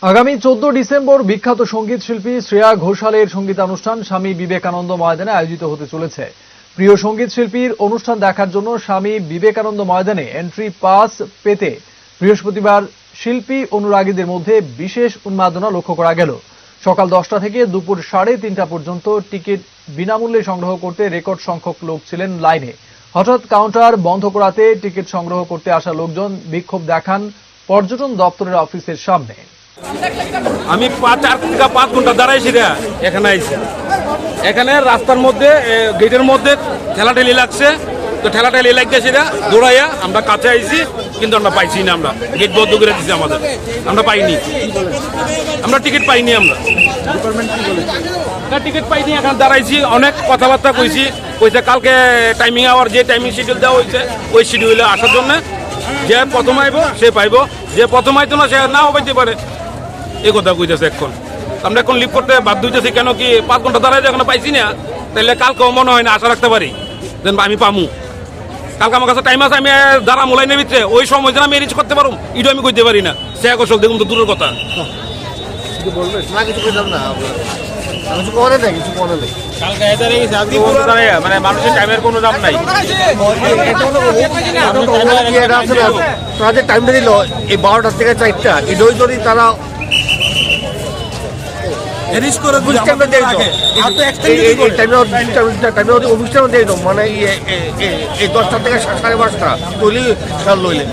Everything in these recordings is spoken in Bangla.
আগামী 14 ডিসেম্বর বিখ্যাত সঙ্গীত শিল্পী শ্রেয়া ঘোষালের সঙ্গীতানুষ্ঠান স্বামী বিবেকানন্দ ময়দানে আয়োজিত হতে চলেছে। প্রিয় সঙ্গীত শিল্পীর অনুষ্ঠান দেখার জন্য স্বামী বিবেকানন্দ ময়দানে এন্ট্রি পাস পেতে বৃহস্পতিবার শিল্পী অনুরাগীদের মধ্যে বিশেষ উন্মাদনা লক্ষ্য করা গেল। সকাল 10টা থেকে দুপুর 3:30 পর্যন্ত টিকিট বিনামূল্যে সংগ্রহ করতে রেকর্ড সংখ্যক লোক ছিলেন লাইনে। হঠাৎ কাউন্টার বন্ধ করাতে টিকিট সংগ্রহ করতে আসা লোকজন বিক্ষোভ দেখান পর্যটন দপ্তরের অফিসের সামনে। আমি 4 ঘন্টা দাঁড়াইছি রে, এখানে আইছি। এখানে রাস্তার মধ্যে গেটের মধ্যে ঠেলাঠেলি লাগছে, তো ঠেলাঠেলি লাগতেছি রে, দৌড়াইয়া আমরা কাছে আইছি, কিন্তু আমরা পাইছি না। আমরা গেট বন্ধ করে দিছি আমাদের, আমরা পাইনি, আমরা টিকিট পাইনি। আমরা টিকিট পাইনি, এখানে দাঁড়াইছি, অনেক কথাবার্তা কইছি। কালকে টাইমিং আওয়ার যে টাইমিং শিডিউল দেওয়া হয়েছে ওই শিডিউলে আসার জন্য যে প্রথম আইব সে পাইব, যে প্রথম আইতো না সে নাও পাইতে পারে, এই কথা কইতেছে। এখন আমরা এখন লিভ করতে বাধ্য হইতেছি। কেন কি 5 ঘন্টা দাঁড়াই এখন পাইছি না, তাহলে কালকেও মনে হয় না আশা রাখতে পারি যেন আমি পামু। কালকে আমার কাছে টাইম আছে, আমি দাঁড়া মোলাইনের ভিতরে ওই সময় যেন আমি রিচ করতে পারুম, এটাও আমি কইতে পারি না। সে কৌশল দেখুন তো দূরের কথা। মানে মানুষের টাইমের কোনো দাম নাই। তারা যে টাইমটা দিল এই 12টা থেকে 4টা, এটাই যদি তারা অনুষ্ঠান দিয়ে দিল, মানে এই 10টা থেকে 5:30 তুলি লইলে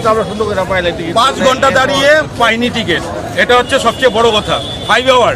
তো আমরা সুন্দর করে পাইলে 5 ঘন্টা দাঁড়িয়ে পাইনি টিকিট, এটা হচ্ছে সবচেয়ে বড় কথা। 5 আওয়ার